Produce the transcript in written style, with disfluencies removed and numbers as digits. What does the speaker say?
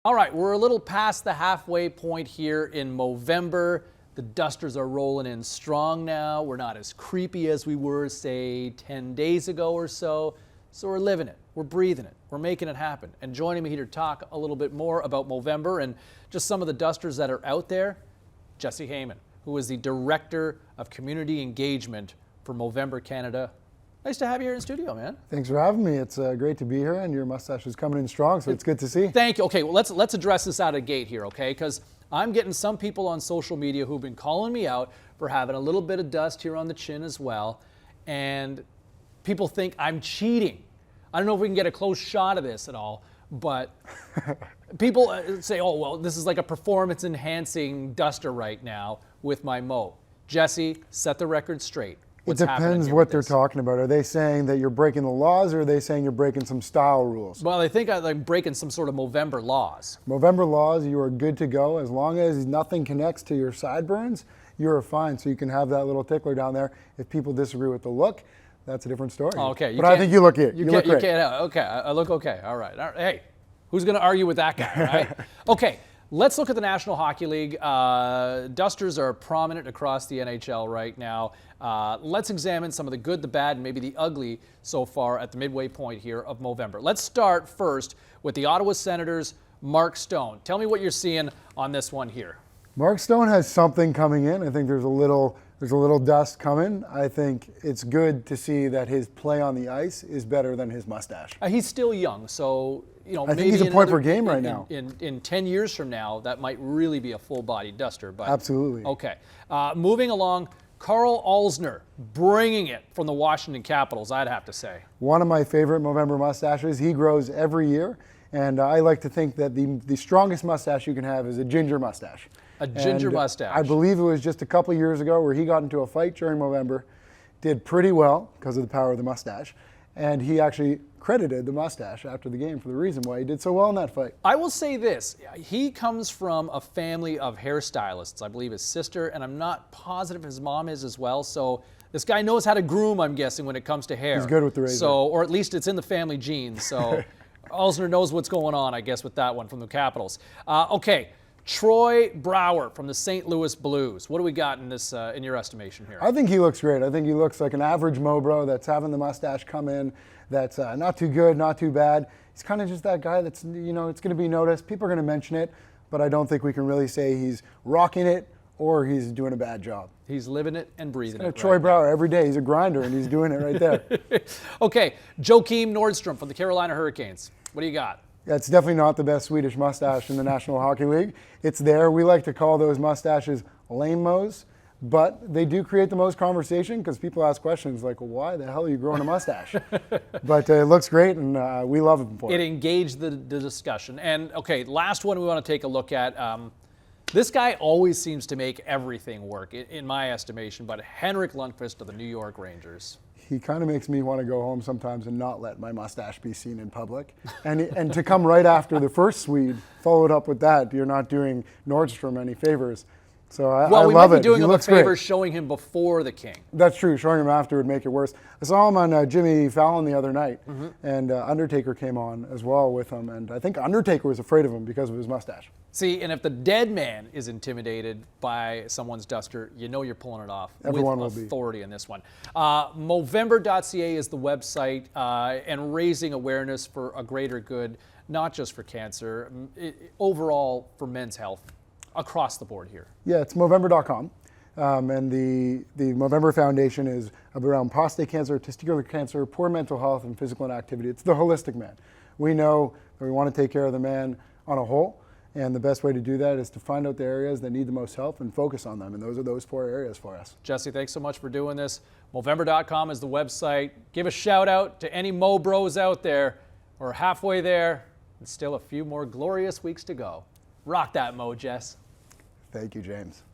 All right, we're a little past the halfway point here in Movember. The dusters are rolling in strong now. We're not as creepy as we were, say, 10 days ago or so. So we're living it, we're breathing it, we're making it happen. And joining me here to talk a little bit more about Movember and just some of the dusters that are out there, Jesse Hayman, who is the Director of Community Engagement for Movember Canada. Nice to have you here in studio, man. Thanks for having me. It's great to be here, and your mustache is coming in strong, so it's good to see. Thank you. Okay, well, let's address this out of gate here, okay? Because I'm getting some people on social media who've been calling me out for having a little bit of dust here on the chin as well, and people think I'm cheating. I don't know if we can get a close shot of this at all, but people say, oh, well, this is like a performance-enhancing duster right now with my Mo. Jesse, set the record straight. It depends what they're talking about. Are they saying that you're breaking the laws, or are they saying you're breaking some style rules? Well, I think I'm breaking some sort of Movember laws. Movember laws, you are good to go. As long as nothing connects to your sideburns, you're fine. So you can have that little tickler down there. If people disagree with the look, that's a different story. Oh, okay. But I think you look good. You look great. Okay, I look okay. All right. Hey, who's going to argue with that guy, right? Okay. Let's look at the National Hockey League. Dusters are prominent across the NHL right now. Let's examine some of the good, the bad, and maybe the ugly so far at the midway point here of Movember. Let's start first with the Ottawa Senators' Mark Stone. Tell me what you're seeing on this one here. Mark Stone has something coming in. I think there's a little dust coming. I think it's good to see that his play on the ice is better than his mustache. He's still young, so I think he's a point per game right now. In 10 years from now, that might really be a full-body duster. But absolutely. Okay. Moving along, Karl Alzner bringing it from the Washington Capitals, I'd have to say. One of my favorite Movember mustaches. He grows every year, and I like to think that the strongest mustache you can have is a ginger mustache. A ginger mustache. I believe it was just a couple years ago where he got into a fight during Movember, did pretty well because of the power of the mustache, and he actually credited the mustache after the game for the reason why he did so well in that fight. I will say this, he comes from a family of hairstylists. I believe his sister, and I'm not positive his mom is as well, so this guy knows how to groom, I'm guessing, when it comes to hair. He's good with the razor. So, or at least it's in the family genes, so Alzner knows what's going on, I guess, with that one from the Capitals. Okay. Troy Brouwer from the St. Louis Blues. What do we got in this, in your estimation here? I think he looks great. I think he looks like an average Mobro that's having the mustache come in. That's not too good, not too bad. He's kind of just that guy that's, it's going to be noticed. People are going to mention it, but I don't think we can really say he's rocking it or he's doing a bad job. He's living it and breathing it. Troy Brouwer every day. He's a grinder, and he's doing it right there. Okay, Joakim Nordstrom from the Carolina Hurricanes. What do you got? Yeah, it's definitely not the best Swedish mustache in the National Hockey League. It's there. We like to call those mustaches lame-mos, but they do create the most conversation because people ask questions like, well, why the hell are you growing a mustache? But it looks great, and we love him for it. It engaged the discussion. And, okay, last one we want to take a look at. This guy always seems to make everything work, in my estimation, but Henrik Lundqvist of the New York Rangers. He kind of makes me want to go home sometimes and not let my mustache be seen in public. And to come right after the first Swede, followed up with that, you're not doing Nordstrom any favors. So I love it. Well, we might be doing him a favor showing him before the King. That's true. Showing him after would make it worse. I saw him on Jimmy Fallon the other night, and Undertaker came on as well with him. And I think Undertaker was afraid of him because of his mustache. See, and if the dead man is intimidated by someone's duster, you know you're pulling it off. Everyone with will authority in this one. Movember.ca is the website, and raising awareness for a greater good, not just for cancer, overall for men's health across the board here. Yeah, it's Movember.com. And the Movember Foundation is around prostate cancer, testicular cancer, poor mental health, and physical inactivity. It's the holistic man. We know that we want to take care of the man on a whole, and the best way to do that is to find out the areas that need the most help and focus on them, and those are those 4 areas for us. Jesse, thanks so much for doing this. Movember.com is the website. Give a shout out to any Mo Bros out there. We're halfway there, and still a few more glorious weeks to go. Rock that, Mo, Jess. Thank you, James.